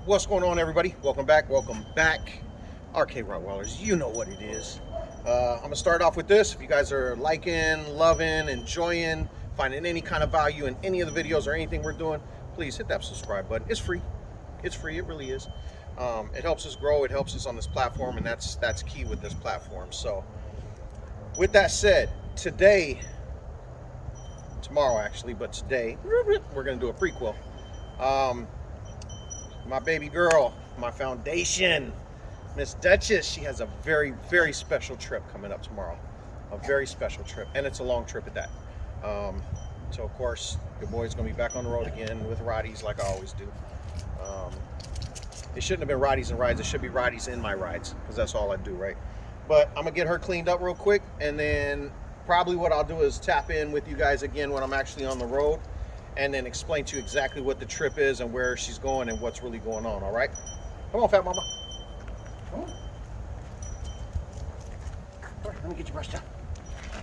What's going on, everybody? Welcome back. RK Rottweilers, you know what it is. I'm gonna start off with this. If you guys are liking, loving, enjoying, finding any kind of value in any of the videos or anything we're doing, please hit that subscribe button. It's free. It's free. It really is. It helps us grow. It helps us on this platform, and that's key with this platform. So, with that said, tomorrow actually, but today we're gonna do a prequel. My baby girl, my foundation, Miss Dutchess, she has a very, very special trip coming up tomorrow. A very special trip, and it's a long trip at that. So of course, your boy's gonna be back on the road again with Rotties like I always do. It shouldn't have been Rotties and rides, it should be Rotties in my rides, because that's all I do, right? But I'm gonna get her cleaned up real quick, and then probably what I'll do is tap in with you guys again when I'm actually on the road, and then explain to you exactly what the trip is and where she's going and what's really going on, all right? Come on, fat mama. Come on. All right, let me get you brushed up.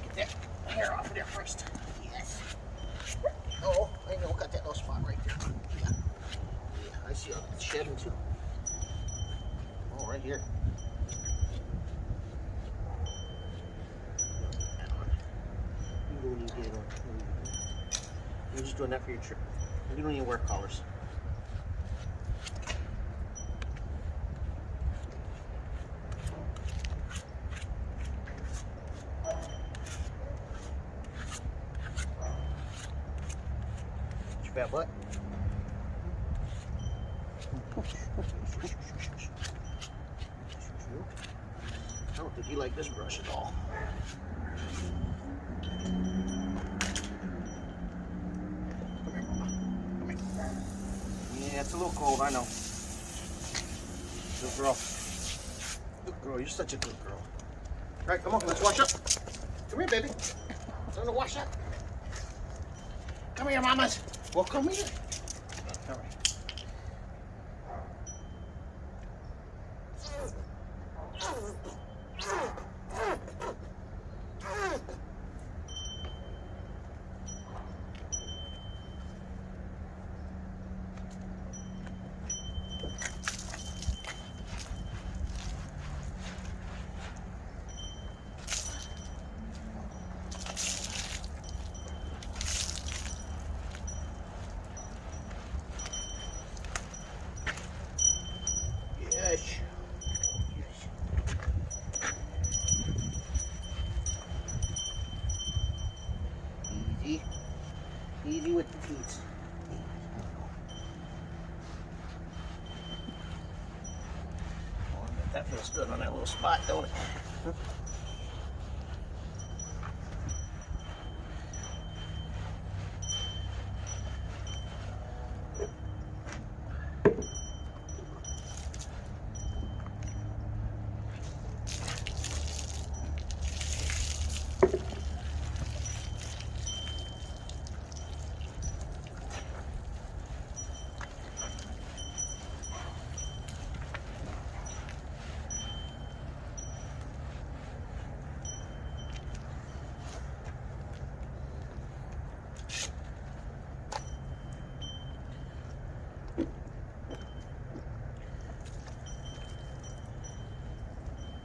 Get that hair off of there first. Yes. Oh, I know, got that little spot right there. Yeah, I see all the shedding too. Oh, right here. You don't need to get on. You're just doing that for your trip. You don't even wear collars. Your fat butt. I don't think you like this brush at all. Yeah, it's a little cold, I know. Good girl. Good girl, you're such a good girl. All right, come on, let's wash up. Come here, baby. Time to wash up. Come here, mamas. Well, come here. All right. Yes. Easy. Easy with the teeth. Oh, that feels good on that little spot, don't it?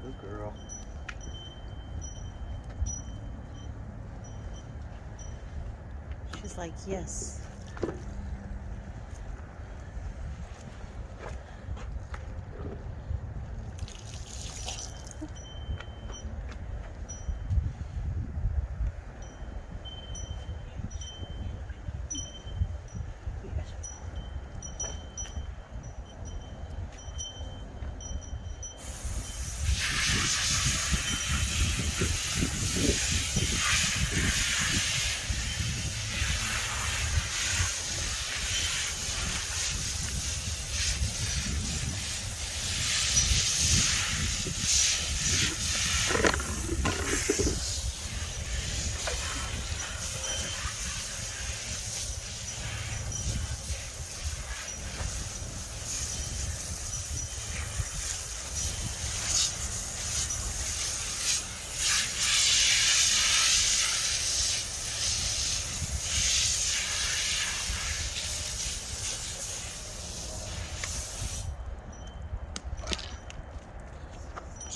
Good girl. She's like, yes.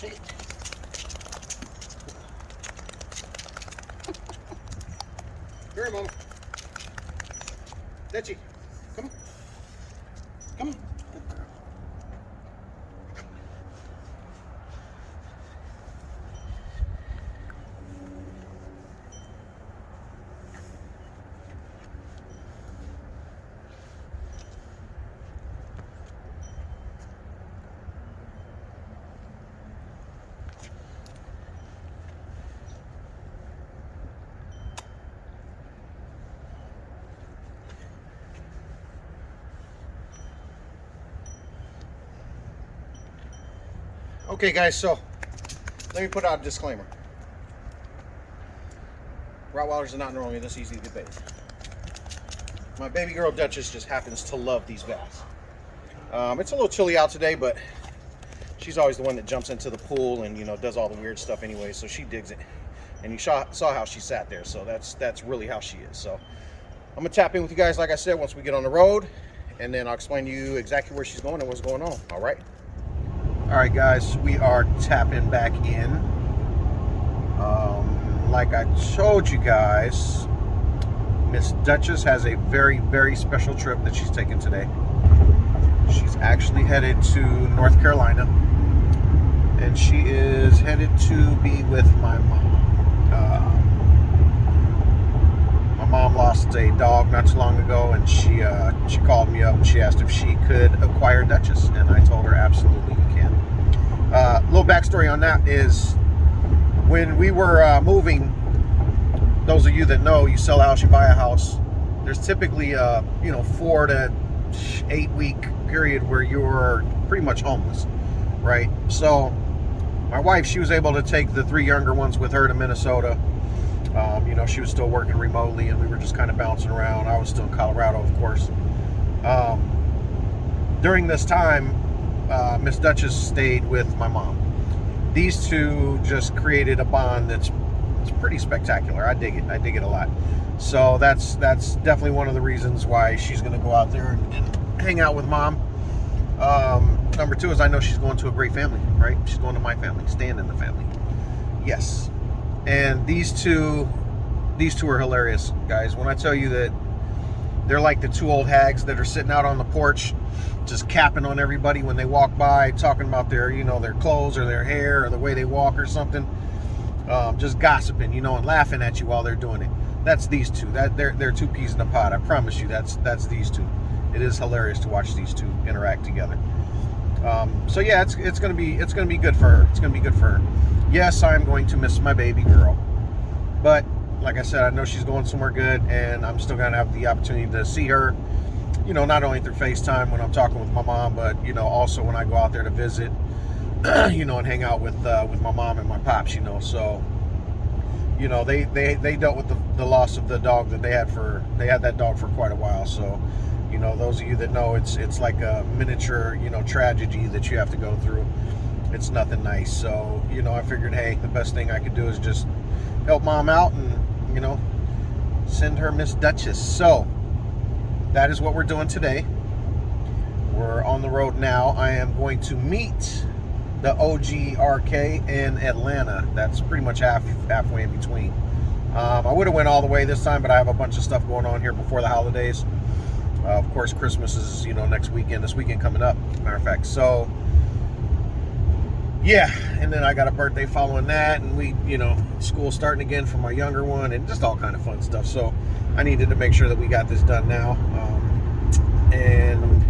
Sit. Here, Mama. Dutchie, come on. Come on. Good girl. Okay, guys, so let me put out a disclaimer. Rottweilers are not normally this easy to bathe. My baby girl Dutchess just happens to love these baths. It's a little chilly out today, but she's always the one that jumps into the pool and, you know, does all the weird stuff anyway, so she digs it. And you saw how she sat there, so that's really how she is. So I'm gonna tap in with you guys, like I said, once we get on the road, and then I'll explain to you exactly where she's going and what's going on. All right? All right, guys, we are tapping back in. Like I told you guys, Miss Dutchess has a very, very special trip that she's taking today. She's actually headed to North Carolina, and she is headed to be with my mom. My mom lost a dog not too long ago, and she called me up and she asked if she could acquire Dutchess, and I told her absolutely you can. Little backstory on that is when we were moving, those of you that know, you sell a house, you buy a house, there's typically a 4 to 8 week period where you're pretty much homeless, right? So my wife, she was able to take the 3 younger ones with her to Minnesota. She was still working remotely, and we were just kind of bouncing around. I was still in Colorado, of course. During this time, Miss Dutchess stayed with my mom. These two just created a bond that's pretty spectacular. I dig it. I dig it a lot. So that's definitely one of the reasons why she's going to go out there and hang out with mom. Number 2 is I know she's going to a great family, right? She's going to my family, staying in the family. Yes. And these two are hilarious, guys. When I tell you that they're like the 2 old hags that are sitting out on the porch just capping on everybody when they walk by, talking about their clothes or their hair or the way they walk or something, just gossiping, and laughing at you while they're doing it. That's these two. They're 2 peas in a pod. I promise you, that's these two. It is hilarious to watch these two interact together. So yeah, it's gonna be good for her. It's gonna be good for her. Yes, I'm going to miss my baby girl, but like I said, I know she's going somewhere good, and I'm still gonna have the opportunity to see her. Not only through FaceTime when I'm talking with my mom, but also when I go out there to visit, and hang out with my mom and my pops. So, they dealt with the loss of the dog that they had that dog for quite a while. So, those of you that know, it's like a miniature tragedy that you have to go through. It's nothing nice. So, I figured, hey, the best thing I could do is just help mom out and send her Miss Dutchess. So that is what we're doing today. We're on the road now. I am going to meet the OG RK in Atlanta. That's pretty much halfway in between. I would have went all the way this time, but I have a bunch of stuff going on here before the holidays. Of course, Christmas is next weekend. This weekend coming up, matter of fact. So yeah, and then I got a birthday following that, and we school starting again for my younger one, and just all kind of fun stuff. So I needed to make sure that we got this done now. And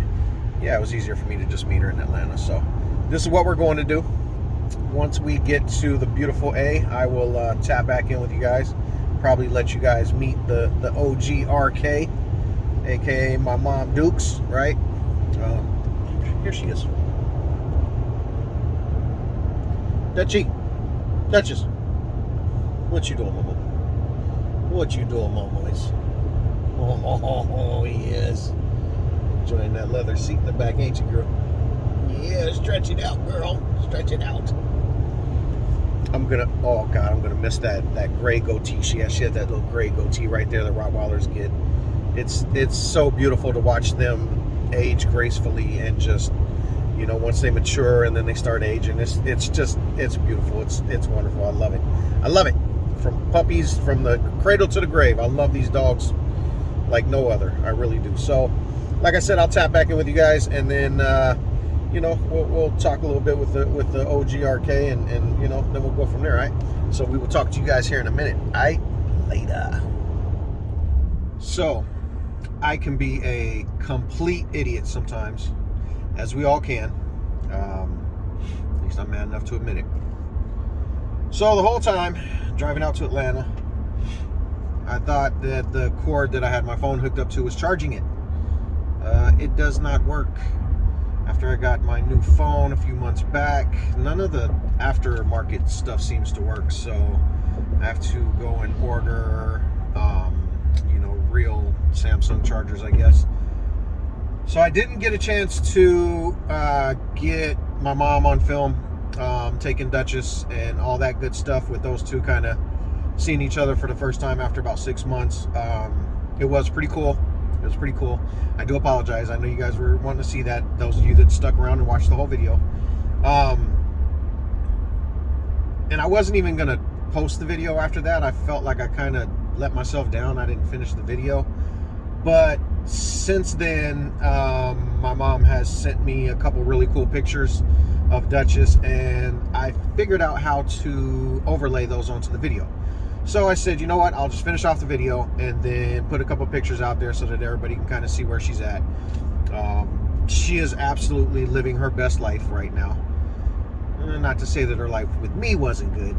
yeah, it was easier for me to just meet her in Atlanta. So this is what we're going to do. Once we get to the beautiful A, I will tap back in with you guys. Probably let you guys meet the OG RK, aka my mom Dukes, right? Here she is. Dutchess. What you doing, Mama? What you doing, Mama? Oh, he is. Enjoying that leather seat in the back, ain't you, girl? Yeah, stretch it out, girl. Stretch it out. I'm gonna miss that gray goatee. She had that little gray goatee right there that Rottweilers get. It's so beautiful to watch them age gracefully and just you know, once they mature and then they start aging. It's beautiful. It's wonderful. I love it. I love it. From puppies, from the cradle to the grave. I love these dogs like no other. I really do. So, like I said, I'll tap back in with you guys, and then you know, we'll talk a little bit with the OGRK, and you know, then we'll go from there. All right. So we will talk to you guys here in a minute. All right. Later. So, I can be a complete idiot sometimes, as we all can. At least I'm man enough to admit it. So the whole time driving out to Atlanta, I thought that the cord that I had my phone hooked up to was charging it. It does not work. After I got my new phone a few months back, none of the aftermarket stuff seems to work. So I have to go and order, you know, real Samsung chargers, I guess. So I didn't get a chance to get my mom on film, taking Dutchess and all that good stuff, with those two kind of seeing each other for the first time after about 6 months. It was pretty cool. It was pretty cool. I do apologize. I know you guys were wanting to see that, those of you that stuck around and watched the whole video. And I wasn't even going to post the video after that. I felt like I kind of let myself down. I didn't finish the video. But since then, my mom has sent me a couple really cool pictures of Dutchess, and I figured out how to overlay those onto the video. So I said, you know what, I'll just finish off the video and then put a couple pictures out there so that everybody can kind of see where she's at. She is absolutely living her best life right now. Not to say that her life with me wasn't good.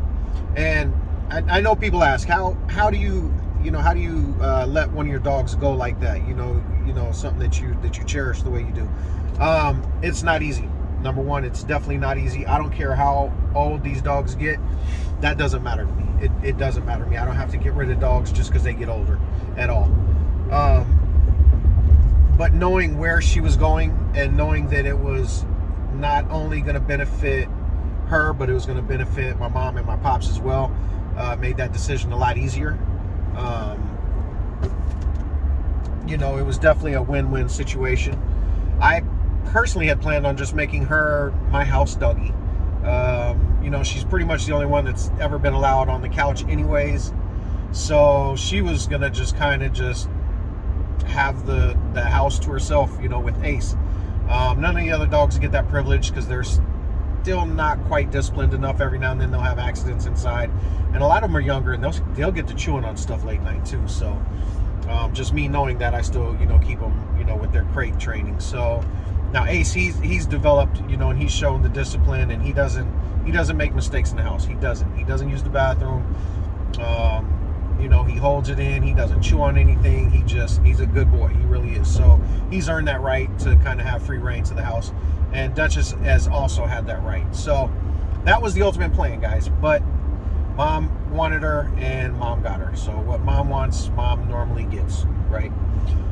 And I know people ask, how do you let one of your dogs go like that? You know, something that you cherish the way you do. It's not easy. Number one, it's definitely not easy. I don't care how old these dogs get. That doesn't matter to me. It doesn't matter to me. I don't have to get rid of dogs just because they get older at all. But knowing where she was going, and knowing that it was not only going to benefit her, but it was going to benefit my mom and my pops as well, made that decision a lot easier. You know, it was definitely a win-win situation. I personally had planned on just making her my house doggy. You know, she's pretty much the only one that's ever been allowed on the couch anyways. So she was going to just kind of just have the house to herself, you know, with Ace. None of the other dogs get that privilege because they're still not quite disciplined enough. Every now and then they'll have accidents inside. And a lot of them are younger, and they'll get to chewing on stuff late night too. So just me knowing that, I still, you know, keep them, you know, with their crate training. So now Ace, he's developed, you know, and he's shown the discipline, and he doesn't make mistakes in the house. He doesn't use the bathroom. You know, he holds it in. He doesn't chew on anything. He's a good boy. He really is. So he's earned that right to kind of have free reign to the house. And Dutchess has also had that right. So that was the ultimate plan, guys. But mom wanted her, and mom got her. So what mom wants, mom normally gets, right?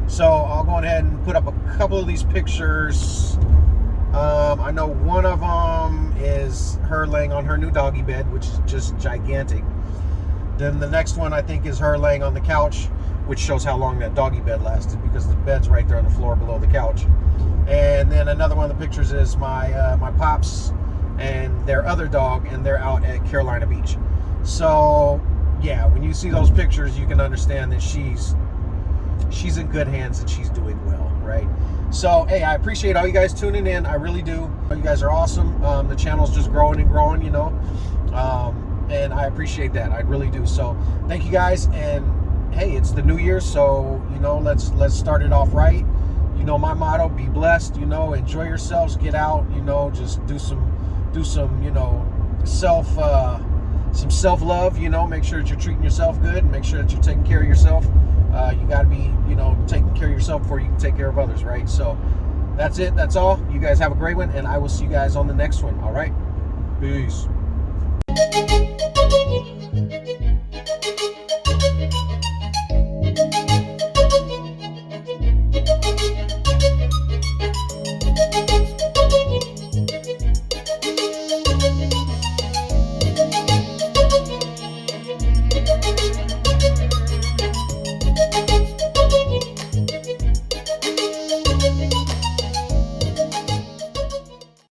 So I'll go ahead and put up a couple of these pictures. I know one of them is her laying on her new doggy bed, which is just gigantic. Then the next one, I think, is her laying on the couch, which shows how long that doggy bed lasted, because the bed's right there on the floor below the couch. And then another one of the pictures is my pops and their other dog, and they're out at Carolina Beach. So yeah, when you see those pictures, you can understand that she's in good hands and she's doing well, right? So hey, I appreciate all you guys tuning in. I really do. You guys are awesome. The channel's just growing and growing, you know, and I appreciate that. I really do. So thank you guys. And hey, it's the new year, so you know, let's start it off right. You know my motto: be blessed. You know, enjoy yourselves. Get out. You know, just do some you know, some self-love. You know, make sure that you're treating yourself good, and make sure that you're taking care of yourself. You got to be, you know, taking care of yourself before you can take care of others, right? So that's it. That's all. You guys have a great one, and I will see you guys on the next one. All right. Peace.